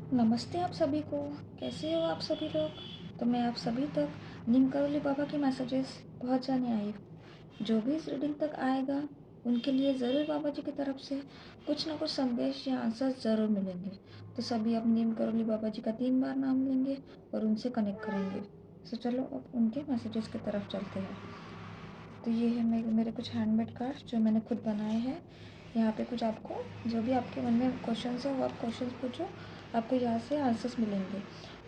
नमस्ते आप सभी को। कैसे हो आप सभी लोग। तो मैं आप सभी तक नीम करोली बाबा की मैसेजेस पहुंचाने आई हूँ। जो भी इस रीडिंग तक आएगा उनके लिए ज़रूर बाबा जी की तरफ से कुछ ना कुछ संदेश या आंसर ज़रूर मिलेंगे। तो सभी अब नीम करोली बाबा जी का 3 बार नाम लेंगे और उनसे कनेक्ट करेंगे। तो चलो अब उनके मैसेजेस की तरफ चलते हैं। तो ये है मेरे कुछ हैंडमेड कार्ड्स जो मैंने खुद बनाए हैं। यहाँ पे कुछ आपको जो भी आपके मन में क्वेश्चंस है वो आप क्वेश्चंस पूछो, आपको यहाँ से आंसर्स मिलेंगे।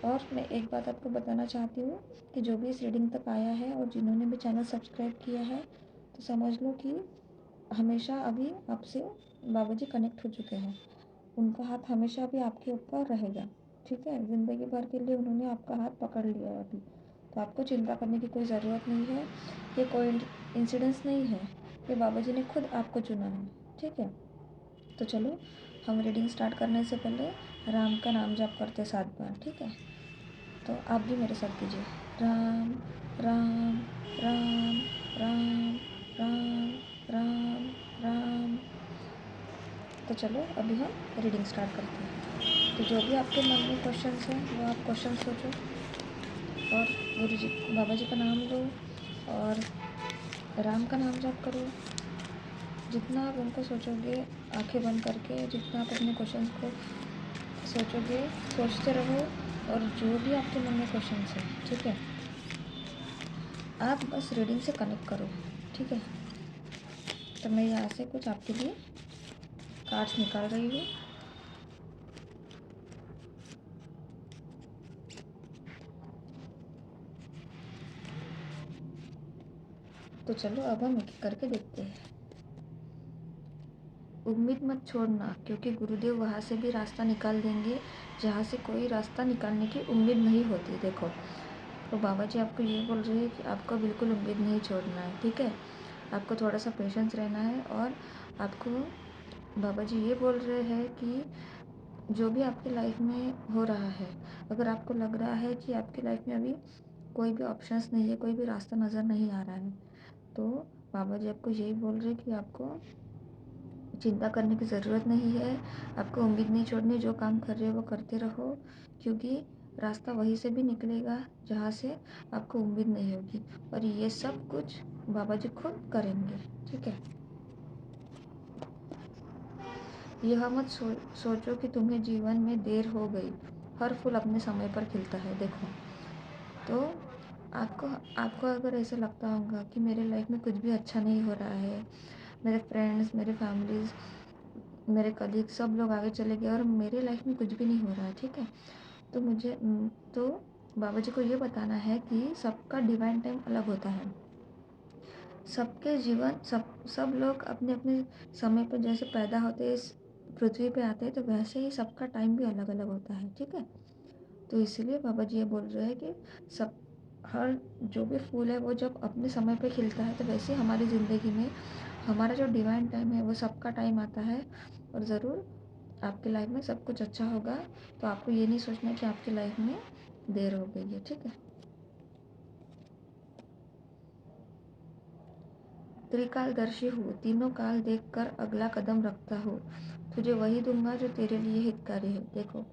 और मैं एक बात आपको बताना चाहती हूँ कि जो भी इस रीडिंग तक आया है और जिन्होंने भी चैनल सब्सक्राइब किया है तो समझ लो कि हमेशा अभी आपसे बाबा जी कनेक्ट हो चुके हैं। उनका हाथ हमेशा भी आपके ऊपर रहेगा। ठीक है, ज़िंदगी भर के लिए उन्होंने आपका हाथ पकड़ लिया है अभी। तो आपको चिंता करने की कोई ज़रूरत नहीं है। ये कोई इंसिडेंस नहीं है, ये बाबा जी ने खुद आपको चुना है। ठीक है, तो चलो हम रीडिंग स्टार्ट करने से पहले राम का नाम जाप करते 7 बार। ठीक है, तो आप भी मेरे साथ कीजिए। राम राम राम राम राम राम राम। तो चलो अभी हम रीडिंग स्टार्ट करते हैं। तो जो भी आपके मन में क्वेश्चंस हैं वो आप क्वेश्चन सोचो और गुरु जी बाबा जी का नाम लो और राम का नाम जाप करो। जितना आप उनको सोचोगे आंखें बंद करके, जितना आप अपने क्वेश्चंस को सोचोगे सोचते रहो। और जो भी आपके मन में क्वेश्चंस हैं, ठीक है, आप बस रीडिंग से कनेक्ट करो। ठीक है, तो मैं यहाँ से कुछ आपके लिए कार्ड्स निकाल रही हूँ। तो चलो अब हम एक एक करके देखते हैं। उम्मीद मत छोड़ना, क्योंकि गुरुदेव वहाँ से भी रास्ता निकाल देंगे जहाँ से कोई रास्ता निकालने की उम्मीद नहीं होती। देखो, तो बाबा जी आपको ये बोल रहे हैं कि आपको बिल्कुल उम्मीद नहीं छोड़ना है। ठीक है, आपको थोड़ा सा पेशेंस रहना है। और आपको बाबा जी ये बोल रहे हैं कि जो भी आपकी लाइफ में हो रहा है, अगर आपको लग रहा है कि आपकी लाइफ में अभी कोई भी ऑप्शंस नहीं है, कोई भी रास्ता नज़र नहीं आ रहा है, तो बाबा जी आपको यही बोल रहे हैं कि आपको चिंता करने की ज़रूरत नहीं है। आपको उम्मीद नहीं छोड़नी, जो काम कर रहे हो वो करते रहो, क्योंकि रास्ता वहीं से भी निकलेगा जहाँ से आपको उम्मीद नहीं होगी। और ये सब कुछ बाबा जी खुद करेंगे। ठीक है, यह मत सोचो कि तुम्हें जीवन में देर हो गई। हर फूल अपने समय पर खिलता है। देखो, तो आपको आपको अगर ऐसा लगता होगा कि मेरे लाइफ में कुछ भी अच्छा नहीं हो रहा है, मेरे फ्रेंड्स, मेरे फैमिलीज़, मेरे कलीग सब लोग आगे चले गए और मेरे लाइफ में कुछ भी नहीं हो रहा है। ठीक है, तो मुझे तो बाबा जी को ये बताना है कि सबका डिवाइन टाइम अलग होता है। सबके जीवन सब लोग अपने अपने समय पर जैसे पैदा होते हैं, इस पृथ्वी पे आते हैं, तो वैसे ही सबका टाइम भी अलग अलग होता है। ठीक है, तो इसीलिए बाबा जी ये बोल रहे हैं कि सब हर जो भी फूल है वो जब अपने समय पे खिलता है, तो वैसे हमारी ज़िंदगी में हमारा जो डिवाइन टाइम है वो सबका टाइम आता है। और ज़रूर आपकी लाइफ में सब कुछ अच्छा होगा। तो आपको ये नहीं सोचना कि आपकी लाइफ में देर हो गई है। ठीक है, त्रिकालदर्शी हूँ, तीनों काल देखकर अगला कदम रखता हूँ। तुझे वही दूंगा जो तेरे लिए हितकारी है। देखो,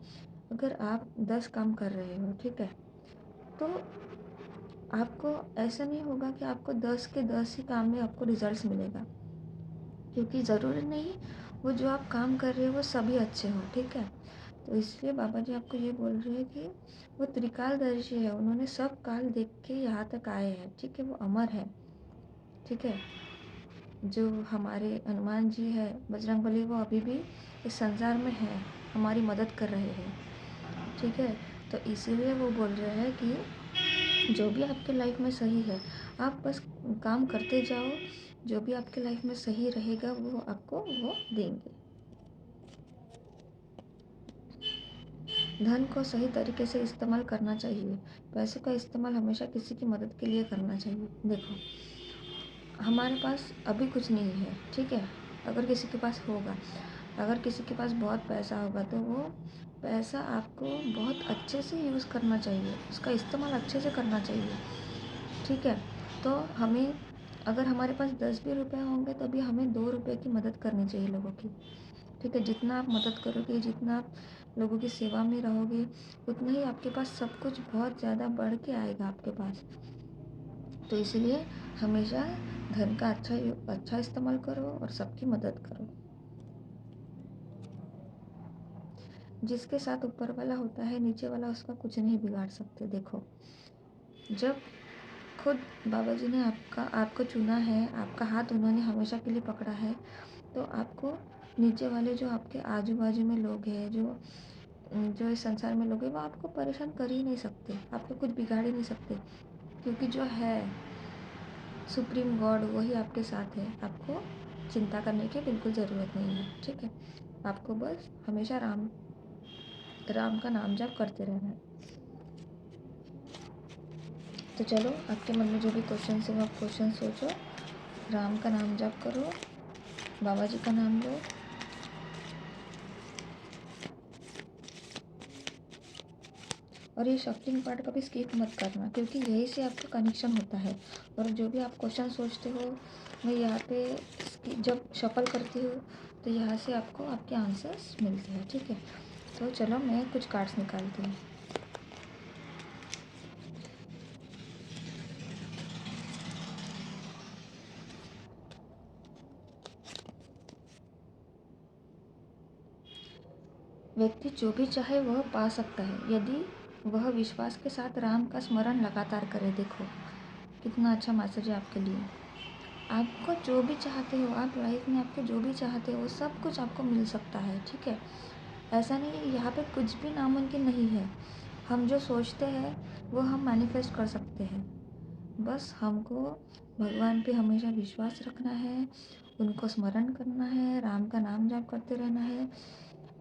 अगर आप 10 काम कर रहे हो, ठीक है, तो आपको ऐसा नहीं होगा कि आपको 10 के 10 ही काम में आपको रिजल्ट्स मिलेगा, क्योंकि ज़रूरी नहीं वो जो आप काम कर रहे हो वो सभी अच्छे हों। ठीक है, तो इसलिए बाबा जी आपको ये बोल रहे हैं कि वो त्रिकालदर्शी है, उन्होंने सब काल देख के यहाँ तक आए हैं। ठीक है, वो अमर है। ठीक है, जो हमारे हनुमान जी है, बजरंगबली, वो अभी भी इस संसार में है, हमारी मदद कर रहे हैं। ठीक है, तो इसीलिए वो बोल रहे हैं कि जो भी आपके लाइफ में सही है आप बस काम करते जाओ। जो भी आपके लाइफ में सही रहेगा वो आपको वो देंगे। धन को सही तरीके से इस्तेमाल करना चाहिए। पैसे का इस्तेमाल हमेशा किसी की मदद के लिए करना चाहिए। देखो, हमारे पास अभी कुछ नहीं है, ठीक है, अगर किसी के पास होगा, अगर किसी के पास बहुत पैसा होगा तो वो पैसा आपको बहुत अच्छे से यूज़ करना चाहिए, उसका इस्तेमाल अच्छे से करना चाहिए। ठीक है, तो हमें अगर हमारे पास 10 भी रुपए होंगे तो भी हमें 2 रुपए की मदद करनी चाहिए लोगों की। ठीक है, जितना आप मदद करोगे, जितना आप लोगों की सेवा में रहोगे, उतना ही आपके पास सब कुछ बहुत ज़्यादा बढ़ के आएगा आपके पास। तो इसलिए हमेशा धन का अच्छा इस्तेमाल करो और सबकी मदद करो। जिसके साथ ऊपर वाला होता है, नीचे वाला उसका कुछ नहीं बिगाड़ सकते। देखो, जब खुद बाबा जी ने आपको चुना है, आपका हाथ उन्होंने हमेशा के लिए पकड़ा है, तो आपको नीचे वाले जो आपके आजू बाजू में लोग हैं, जो इस संसार में लोग हैं, वो आपको परेशान कर ही नहीं सकते, आपको कुछ बिगाड़ ही नहीं सकते, क्योंकि जो है सुप्रीम गॉड वही आपके साथ है। आपको चिंता करने की बिल्कुल ज़रूरत नहीं है, ठीक है। आपको बस हमेशा राम राम का नाम जाप करते रहना है। तो चलो, आपके मन में जो भी क्वेश्चन है वो आप क्वेश्चन सोचो, राम का नाम जाप करो, बाबा जी का नाम लो। और ये शफलिंग पार्ट कभी स्किप मत करना, क्योंकि यही से आपका कनेक्शन होता है। और जो भी आप क्वेश्चन सोचते हो, मैं यहाँ पे जब शफल करती हूँ तो यहाँ से आपको आपके आंसर्स मिलते हैं, ठीक है। तो चलो, मैं कुछ कार्ड्स निकालती हूँ। व्यक्ति जो भी चाहे वह पा सकता है, यदि वह विश्वास के साथ राम का स्मरण लगातार करे। देखो, कितना अच्छा मैसेज है आपके लिए। आपको जो भी चाहते हो, आप लाइफ में आपको जो भी चाहते हो, सब कुछ आपको मिल सकता है, ठीक है। ऐसा नहीं है, यहाँ पे कुछ भी नामुमकिन नहीं है। हम जो सोचते हैं वो हम मैनिफेस्ट कर सकते हैं। बस हमको भगवान पे हमेशा विश्वास रखना है, उनको स्मरण करना है, राम का नाम जाप करते रहना है।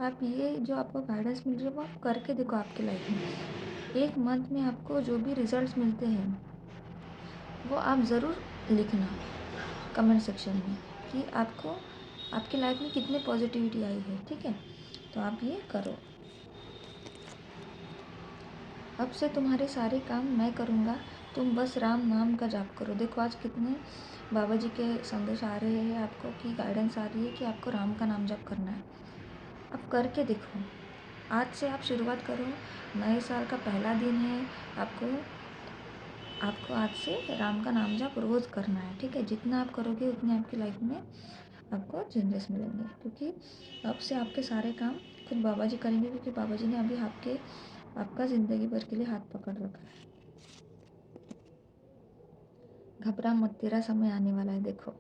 आप ये जो आपको गाइडेंस मिल रही है वो आप करके देखो आपकी लाइफ में। एक मंथ में आपको जो भी रिजल्ट्स मिलते हैं वो आप ज़रूर लिखना कमेंट सेक्शन में कि आपको आपकी लाइफ में कितनी पॉजिटिविटी आई है, ठीक है। तो आप ये करो। अब से तुम्हारे सारे काम मैं करूँगा, तुम बस राम नाम का जाप करो। देखो, आज कितने बाबा जी के संदेश आ रहे हैं आपको, कि गाइडेंस आ रही है कि आपको राम का नाम जाप करना है। अब करके देखो, आज से आप शुरुआत करो। नए साल का पहला दिन है, आपको आज से राम का नाम जाप रोज़ करना है, ठीक है। जितना आप करोगे उतनी आपकी लाइफ में आपको चेंजेस मिलेंगे, क्योंकि अब से आपके सारे काम खुद बाबा जी करेंगे, क्योंकि बाबा जी ने अभी आपका ज़िंदगी भर के लिए हाथ पकड़ रखा है। घबरा मत, तेरा समय आने वाला है। देखो,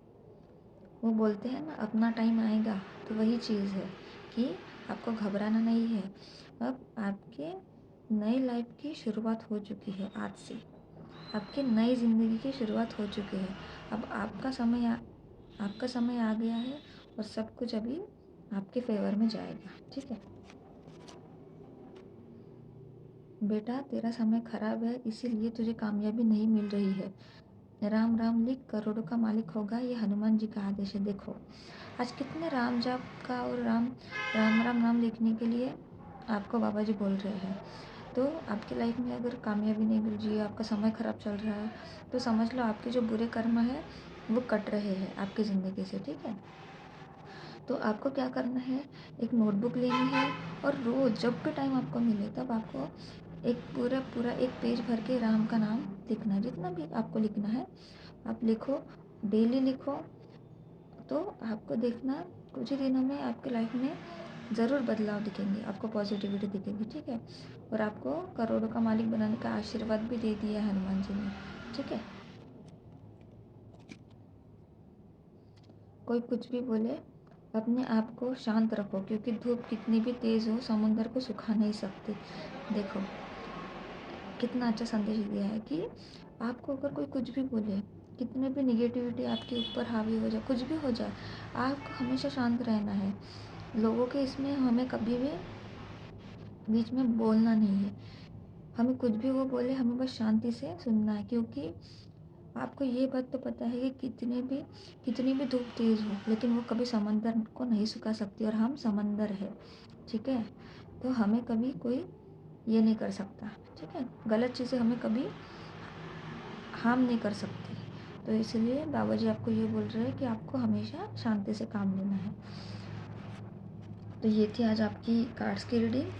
वो बोलते हैं ना, अपना टाइम आएगा। तो वही चीज़ है कि आपको घबराना नहीं है। अब आपके नई लाइफ की शुरुआत हो चुकी है, आज से आपकी नई ज़िंदगी की शुरुआत हो चुकी है। अब आपका समय आ गया है, और सब कुछ अभी आपके फेवर में जाएगा, ठीक है। बेटा, तेरा समय खराब है, इसीलिए तुझे कामयाबी नहीं मिल रही है। राम राम लिख, करोड़ों का मालिक होगा, ये हनुमान जी का आदेश है। देखो, आज कितने राम जाप का और राम राम राम नाम लिखने के लिए आपको बाबा जी बोल रहे हैं। तो आपकी लाइफ में अगर कामयाबी नहीं मिल रही है, आपका समय ख़राब चल रहा है, तो समझ लो आपके जो बुरे कर्म है वो कट रहे हैं आपकी ज़िंदगी से, ठीक है। तो आपको क्या करना है, एक नोटबुक लेनी है, और रोज़ जब भी टाइम आपको मिले तब आपको एक पूरा एक पेज भर के राम का नाम लिखना है। जितना भी आपको लिखना है आप लिखो, डेली लिखो। तो आपको देखना, कुछ ही दिनों में आपकी लाइफ में ज़रूर बदलाव दिखेंगे, आपको पॉजिटिविटी दिखेगी, ठीक है। और आपको करोड़ों का मालिक बनाने का आशीर्वाद भी दे दिया है हनुमान जी ने, ठीक है। कोई कुछ भी बोले, अपने आप को शांत रखो, क्योंकि धूप कितनी भी तेज़ हो समुंदर को सुखा नहीं सकती। देखो, कितना अच्छा संदेश दिया है कि आपको अगर कोई कुछ भी बोले, कितने भी निगेटिविटी आपके ऊपर हावी हो जाए, कुछ भी हो जाए, आपको हमेशा शांत रहना है। लोगों के इसमें हमें कभी भी बीच में बोलना नहीं है। हमें कुछ भी वो बोले, हमें बस शांति से सुनना है, क्योंकि आपको ये बात तो पता है कि कितनी भी धूप तेज़ हो, लेकिन वो कभी समंदर को नहीं सुखा सकती, और हम समंदर है, ठीक है। तो हमें कभी कोई ये नहीं कर सकता, ठीक है। गलत चीज़ें हमें कभी हार्म नहीं कर सकती। तो इसलिए बाबा जी आपको ये बोल रहे हैं कि आपको हमेशा शांति से काम लेना है। तो ये थी आज आपकी कार्ड्स की रीडिंग।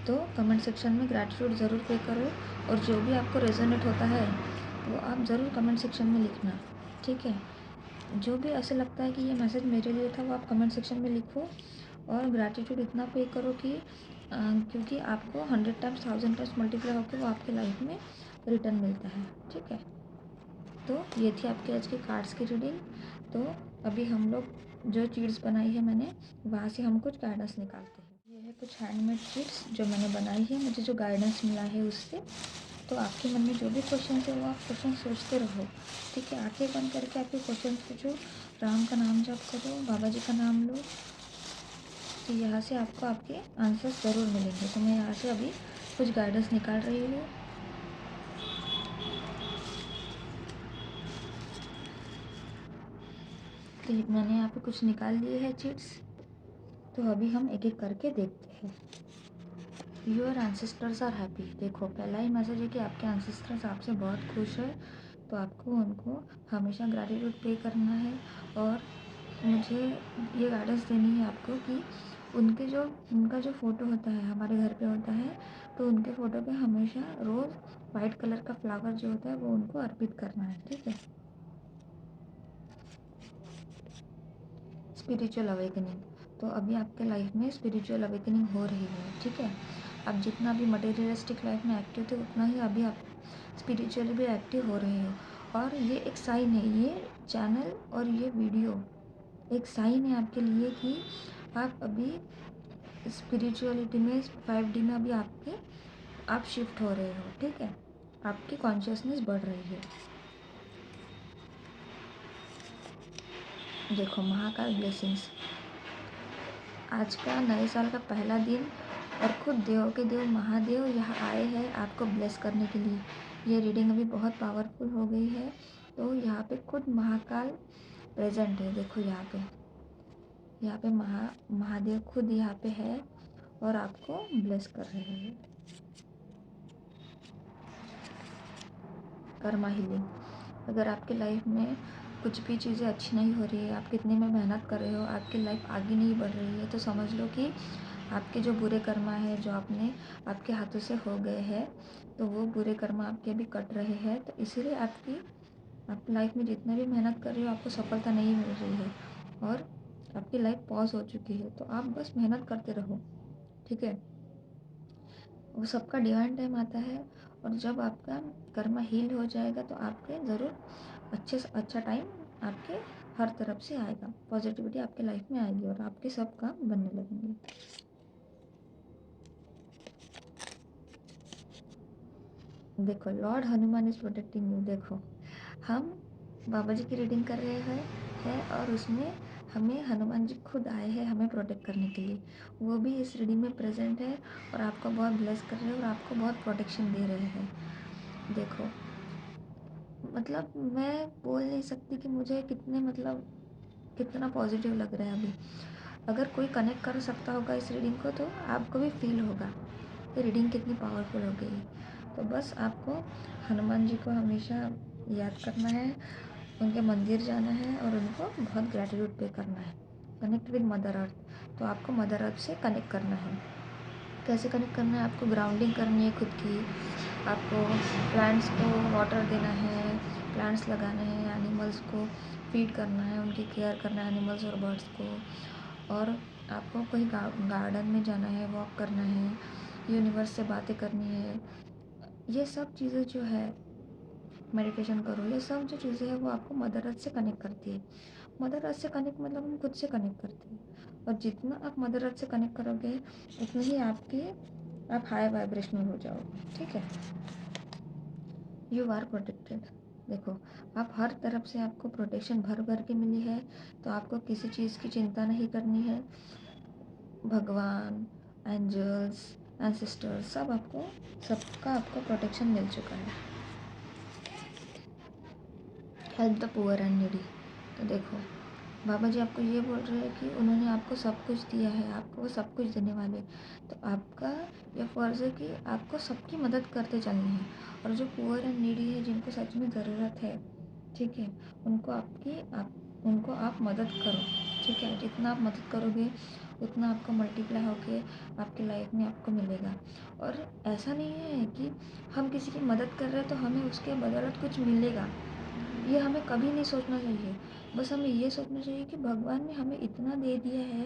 तो कमेंट सेक्शन में ग्रैटिट्यूड ज़रूर पे करो, और जो भी आपको रेजोनेट होता है वो आप ज़रूर कमेंट सेक्शन में लिखना, ठीक है। जो भी ऐसे लगता है कि ये मैसेज मेरे लिए था वो आप कमेंट सेक्शन में लिखो, और ग्रैटिट्यूड इतना पे करो कि क्योंकि आपको 100 टाइम्स 1000 टाइम्स मल्टीप्लाई होकर वो आपके लाइफ में रिटर्न मिलता है, ठीक है। तो ये थी आपकी आज की कार्ड्स की रीडिंग। तो अभी हम लोग जो चीट्स बनाई है मैंने, वहाँ से हम कुछ गाइडेंस निकालते हैं। ये है कुछ हैंडमेड चीट्स जो मैंने बनाई है, मुझे जो गाइडेंस मिला है उससे। तो आपके मन में जो भी क्वेश्चन है वो आप क्वेश्चन सोचते रहो, ठीक है। आंखें बंद करके आपके क्वेश्चन पूछो, राम का नाम जप करो, बाबा जी का नाम लो, तो यहाँ से आपको आपके आंसर्स ज़रूर मिलेंगे। तो मैं यहाँ से अभी कुछ गाइडेंस निकाल रही हूँ। तो मैंने यहाँ पे कुछ निकाल लिए हैं चीट्स, तो अभी हम एक एक करके देखते हैं। Your ancestors are happy. देखो पहला ही मैसेज है कि आपके एंसेस्टर्स आपसे बहुत खुश है, तो आपको उनको हमेशा ग्रैटिट्यूड पे करना है। और मुझे ये गाइडेंस देनी है आपको कि उनका जो फ़ोटो होता है हमारे घर पे होता है, तो उनके फ़ोटो पे हमेशा रोज़ वाइट कलर का फ्लावर जो होता है वो उनको अर्पित करना है, ठीक है। Spiritual awakening. तो अभी आपके लाइफ में स्पिरिचुअल अवेकनिंग हो रही है, ठीक है। आप जितना भी मटेरियलिस्टिक लाइफ में एक्टिव थे उतना ही अभी आप स्पिरिचुअली भी एक्टिव हो रहे हो। और ये एक साइन है, ये चैनल और ये वीडियो एक साइन है आपके लिए कि आप अभी स्पिरिचुअलिटी में 5D में अभी आप शिफ्ट हो रहे हो, ठीक है। आपकी कॉन्शियसनेस बढ़ रही है। देखो महाकाल ब्लेसिंग्स। आज का नए साल का पहला दिन, और खुद देवों के देव महादेव यहाँ आए हैं आपको ब्लेस करने के लिए। ये रीडिंग अभी बहुत पावरफुल हो गई है। तो यहाँ पे खुद महाकाल प्रेजेंट है। देखो यहाँ पे महादेव खुद यहाँ पे है और आपको ब्लेस कर रहे हैं। कर्मा हीलिंग। अगर आपके लाइफ में कुछ भी चीज़ें अच्छी नहीं हो रही है, आप कितने में मेहनत कर रहे हो, आपकी लाइफ आगे नहीं बढ़ रही है, तो समझ लो कि आपके जो बुरे कर्मा है जो आपके हाथों से हो गए हैं, तो वो बुरे कर्मा आपके अभी कट रहे हैं। तो इसीलिए आप लाइफ में जितना भी मेहनत कर रहे हो आपको सफलता नहीं मिल रही है, और आपकी लाइफ पॉज हो चुकी है। तो आप बस मेहनत करते रहो, ठीक है। वो सबका डिवाइन टाइम आता है, और जब आपका कर्मा हील हो जाएगा तो आपके ज़रूर अच्छे से अच्छा टाइम आपके हर तरफ से आएगा। पॉजिटिविटी आपके लाइफ में आएगी और आपके सब काम बनने लगेंगे। देखो Lord Hanuman is protecting you. देखो हम बाबा जी की रीडिंग कर रहे हैं और उसमें हमें हनुमान जी खुद आए हैं हमें प्रोटेक्ट करने के लिए। वो भी इस रीडिंग में प्रेजेंट है और आपको बहुत ब्लेस कर रहे हैं और आपको बहुत प्रोटेक्शन दे रहे हैं। देखो मतलब मैं बोल नहीं सकती कि मुझे कितना पॉजिटिव लग रहा है अभी। अगर कोई कनेक्ट कर सकता होगा इस रीडिंग को तो आपको भी फील होगा कि रीडिंग कितनी पावरफुल हो गई है। तो बस आपको हनुमान जी को हमेशा याद करना है, उनके मंदिर जाना है और उनको बहुत ग्रैटिट्यूड पे करना है। Connect with mother earth. तो आपको मदर अर्थ से कनेक्ट करना है। कैसे कनेक्ट करना है? आपको ग्राउंडिंग करनी है खुद की, आपको प्लांट्स को वाटर देना है, प्लांट्स लगाने हैं, एनिमल्स को फीड करना है, उनकी केयर करना है एनिमल्स और बर्ड्स को, और आपको कहीं गार्डन में जाना है, वॉक करना है, यूनिवर्स से बातें करनी है। ये सब चीज़ें जो है, मेडिटेशन करो, ये सब जो चीज़ें हैं वो आपको मदर अर्थ से कनेक्ट करती है। मदर अर्थ से कनेक्ट मतलब हम खुद से कनेक्ट करते हैं, और जितना आप मदर अर्थ से कनेक्ट करोगे उतनी ही आप हाई वाइब्रेशनल हो जाओगे, ठीक है। You are protected. देखो आप हर तरफ से आपको प्रोटेक्शन भर भर के मिली है, तो आपको किसी चीज़ की चिंता नहीं करनी है। भगवान, एंजल्स, एंसेस्टर्स सबका आपको प्रोटेक्शन मिल चुका है। Help the poor and needy. तो देखो बाबा जी आपको ये बोल रहे हैं कि उन्होंने आपको सब कुछ दिया है, आपको वो सब कुछ देने वाले। तो आपका ये फ़र्ज़ है कि आपको सबकी मदद करते चलनी है, और जो पुअर एंड नीडी है जिनको सच में ज़रूरत है, ठीक है, उनको आप मदद करो, ठीक है। जितना आप मदद करोगे उतना आपको मल्टीप्लाई होके आपकी लाइफ में आपको मिलेगा। और ऐसा नहीं है कि हम किसी की मदद कर रहे हैं तो हमें उसके बदौलत कुछ मिलेगा, ये हमें कभी नहीं सोचना चाहिए। बस हमें ये सोचना चाहिए कि भगवान ने हमें इतना दे दिया है,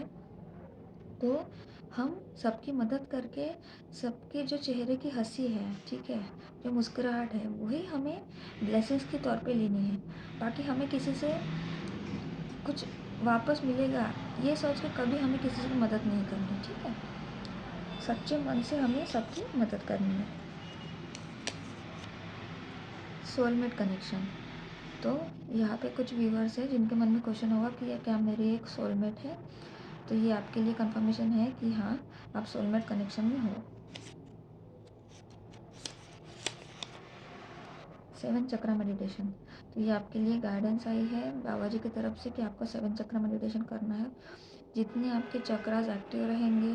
तो हम सबकी मदद करके सबके जो चेहरे की हंसी है, ठीक है, जो मुस्कुराहट है, वही हमें ब्लेसिंग्स के तौर पे लेनी है। बाकी हमें किसी से कुछ वापस मिलेगा ये सोच के कभी हमें किसी की मदद नहीं करनी, ठीक है। सच्चे मन से हमें सबकी मदद करनी है। Soulmate connection. तो यहाँ पे कुछ व्यूअर्स हैं जिनके मन में क्वेश्चन होगा कि ये क्या मेरी एक सोलमेट है, तो ये आपके लिए कंफर्मेशन है कि हाँ, आप सोलमेट कनेक्शन में हो। 7 चक्रा मेडिटेशन। तो ये आपके लिए गाइडेंस आई है बाबा जी की तरफ से कि आपको 7 चक्रा मेडिटेशन करना है। जितने आपके चक्रास एक्टिव रहेंगे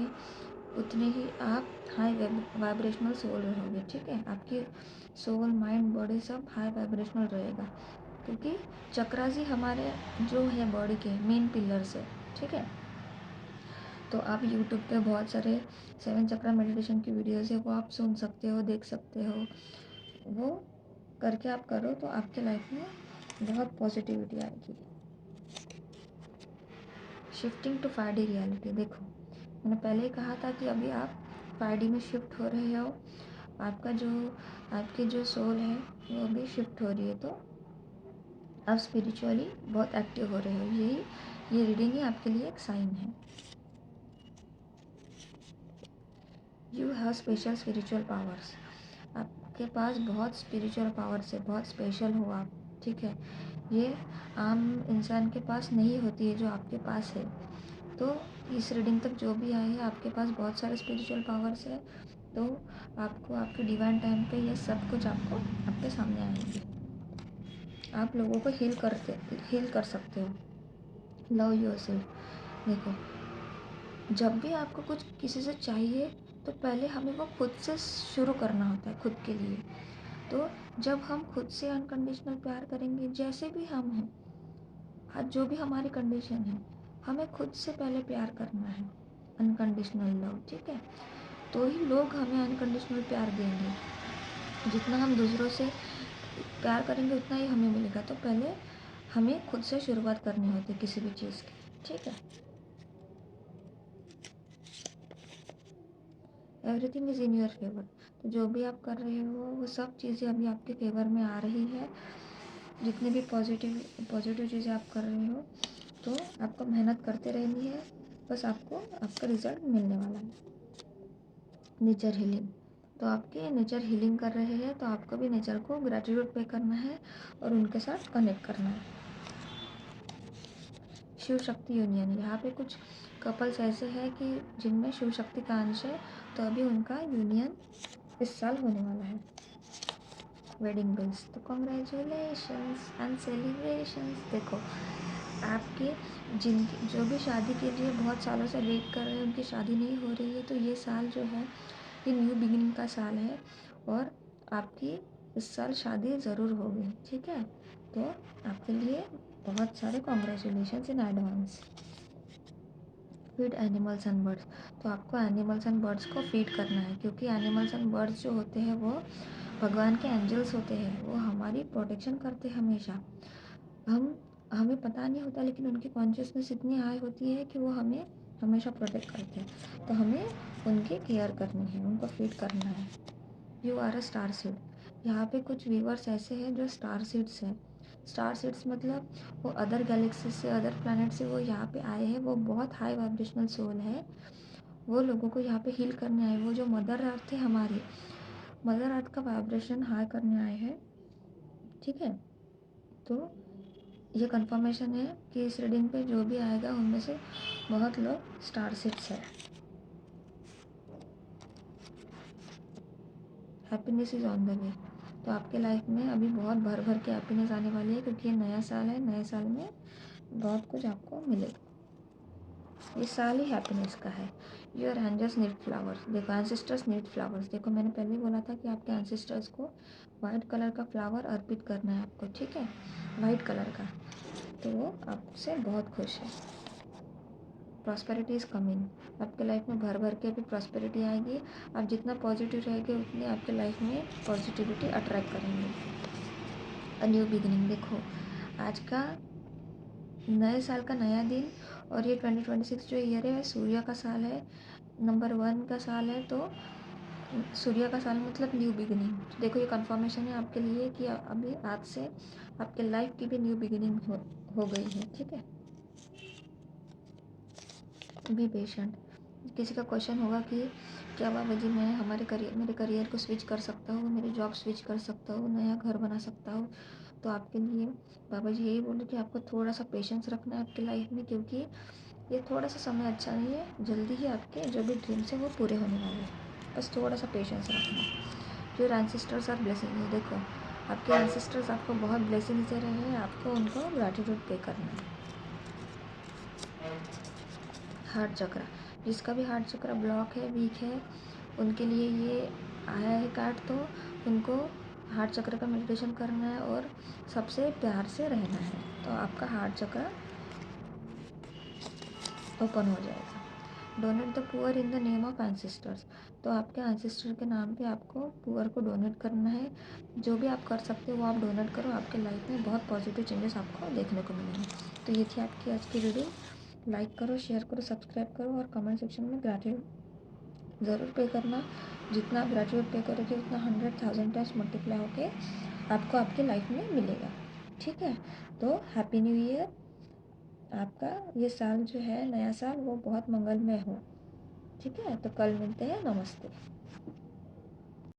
उतने ही आप हाई वाइब्रेशनल सोल रहोगे, ठीक है। आपकी सोल, माइंड, बॉडी सब हाई वाइब्रेशनल रहेगा, क्योंकि चक्रास ही हमारे जो है बॉडी के मेन पिलर्स है, ठीक है। तो आप यूट्यूब पे बहुत सारे 7 चक्रा मेडिटेशन की वीडियोज़ है, वो आप सुन सकते हो, देख सकते हो। वो करके आप करो तो आपके लाइफ में बहुत पॉजिटिविटी आएगी। Shifting to 5D reality. देखो, मैंने पहले ही कहा था कि अभी आप 5D में शिफ्ट हो रहे हो। आपकी जो सोल है वो अभी शिफ्ट हो रही है, तो आप स्पिरिचुअली बहुत एक्टिव हो रहे हो। ये रीडिंग ही आपके लिए एक साइन है। You have special spiritual powers. आपके पास बहुत स्पिरिचुअल पावर्स है, बहुत स्पेशल हो आप, ठीक है। ये आम इंसान के पास नहीं होती है जो आपके पास है। तो इस रीडिंग तक जो भी आए हैं, आपके पास बहुत सारे स्पिरिचुअल पावर्स है, तो आपको आपके डिवाइन टाइम पे ये सब कुछ आपको आपके सामने आएंगे। आप लोगों को हील कर सकते हो। Love yourself. देखो, जब भी आपको कुछ किसी से चाहिए तो पहले हमें वो खुद से शुरू करना होता है, खुद के लिए। तो जब हम खुद से अनकंडीशनल प्यार करेंगे, जैसे भी हम हैं, आज जो भी हमारी कंडीशन है, हमें खुद से पहले प्यार करना है, अनकंडीशनल लव, ठीक है। तो ही लोग हमें अनकंडीशनल प्यार देंगे। जितना हम दूसरों से प्यार करेंगे उतना ही हमें मिलेगा। तो पहले हमें खुद से शुरुआत करनी होती है किसी भी चीज़ की, ठीक है। Everything is in your favour. तो जो भी आप कर रहे हो वो सब चीज़ें अभी आपके फेवर में आ रही है। जितनी भी पॉजिटिव चीज़ें आप कर रहे हो, तो आपको मेहनत करते रहनी है, बस आपको आपका रिजल्ट मिलने वाला है। Nature healing. तो आपके नेचर हीलिंग कर रहे हैं, तो आपको भी नेचर को ग्रेटिट्यूड पे करना है और उनके साथ कनेक्ट करना है। शिव शक्ति यूनियन। यहाँ पे कुछ कपल्स ऐसे हैं कि जिनमें शिव शक्ति का अंश है, तो अभी उनका यूनियन इस साल होने वाला है। Wedding bells. तो कॉन्ग्रेचुलेशंस एंड सेलिब्रेशंस। देखो, आपके जो भी शादी के लिए बहुत सालों से वेट कर रहे हैं, उनकी शादी नहीं हो रही है, तो ये साल जो है ये न्यू बिगिनिंग का साल है और आपकी इस साल शादी ज़रूर होगी, ठीक है। तो आपके लिए बहुत सारे congratulations in advance. Feed animals and birds. तो आपको एनिमल्स एंड बर्ड्स को फीड करना है, क्योंकि एनिमल्स एंड बर्ड्स जो होते हैं वो भगवान के एंजल्स होते हैं। वो हमारी प्रोटेक्शन करते हैं हमेशा। हमें पता नहीं होता, लेकिन उनकी कॉन्शियसनेस इतनी हाई होती है कि वो हमें हमेशा प्रोटेक्ट करते हैं। तो हमें उनकी केयर करनी है, उनको फीड करना है। You are a star seed. यहाँ पे कुछ व्यूअर्स ऐसे हैं जो स्टार सीड्स हैं। स्टार सीड्स मतलब वो अदर गैलेक्सी से, अदर प्लैनेट से वो यहाँ पे आए हैं। वो बहुत हाई वाइब्रेशनल सोल है। वो लोगों को यहाँ पे हील करने आए। वो जो मदर अर्थ है हमारी, मदर अर्थ का वाइब्रेशन हाई करने आए हैं, ठीक है। तो ये कंफर्मेशन है कि इस रीडिंग पे जो भी आएगा उनमें से बहुत लोग स्टार सीड्स है। Happiness is on the way. तो आपके लाइफ में अभी बहुत भर भर के हैप्पीनेस आने वाली है, क्योंकि ये नया साल है। नए साल में बहुत कुछ आपको मिलेगा। ये साल ही हैप्पीनेस का है। Your angels need flowers. देखो, एंसेस्टर्स नीड फ्लावर्स। देखो, मैंने पहले ही बोला था कि आपके एंसेस्टर्स को वाइट कलर का फ्लावर अर्पित करना है आपको, ठीक है, वाइट कलर का। तो वो आपसे बहुत खुश है। Prosperity is coming. आपके लाइफ में भर भर के अभी प्रॉस्पेरिटी आएगी। आप जितना पॉजिटिव रहेंगे उतनी आपके लाइफ में पॉजिटिविटी अट्रैक्ट करेंगे। अ न्यू बिगिनिंग, देखो आज का नए साल का नया दिन, और ये 2026 जो ईयर है सूर्य का साल है, नंबर 1 का साल है। तो सूर्य का साल मतलब न्यू बिगिनिंग। देखो ये कंफर्मेशन है आपके लिए कि अभी आज से आपके लाइफ की भी न्यू बिगिनिंग हो गई है। ठीक है, बी पेशेंट। किसी का क्वेश्चन होगा कि क्या बाबा जी मैं मेरे करियर को स्विच कर सकता हूँ, मेरी जॉब स्विच कर सकता हूँ, नया घर बना सकता हूँ? तो आपके लिए बाबा जी यही बोले कि आपको थोड़ा सा पेशेंस रखना है आपकी लाइफ में, क्योंकि ये थोड़ा सा समय अच्छा नहीं है। जल्दी ही आपके जो भी ड्रीम्स हैं वो पूरे होने वाले हैं, बस थोड़ा सा पेशेंस रखना। Your ancestors are blessing you. देखो आपके एंसेस्टर्स आपको बहुत ब्लेसिंग दे रहे हैं, आपको उनको ग्रैटिट्यूड पे करना है। हार्ट चक्र, जिसका भी हार्ट चक्र ब्लॉक है, वीक है, उनके लिए ये आया है कार्ड। तो उनको हार्ट चक्र का मेडिटेशन करना है और सबसे प्यार से रहना है, तो आपका हार्ट चक्र ओपन हो जाएगा। Donate the poor in the name of ancestors. तो आपके एंसेस्टर के नाम पे आपको पुअर को डोनेट करना है। जो भी आप कर सकते हो वो आप डोनेट करो, आपके लाइफ में बहुत पॉजिटिव चेंजेस आपको देखने को मिलेंगे। तो ये थी आपकी आज की रीडिंग। लाइक करो, शेयर करो, सब्सक्राइब करो और कमेंट सेक्शन में ग्रैटिट्यूड ज़रूर पे करना। जितना आप ग्रैटिट्यूड पे करोगे उतना 100,000 टाइम्स मल्टीप्लाई होके आपको आपके लाइफ में मिलेगा। ठीक है, तो हैप्पी न्यू ईयर। आपका ये साल जो है नया साल वो बहुत मंगलमय हो। ठीक है, तो कल मिलते हैं। नमस्ते।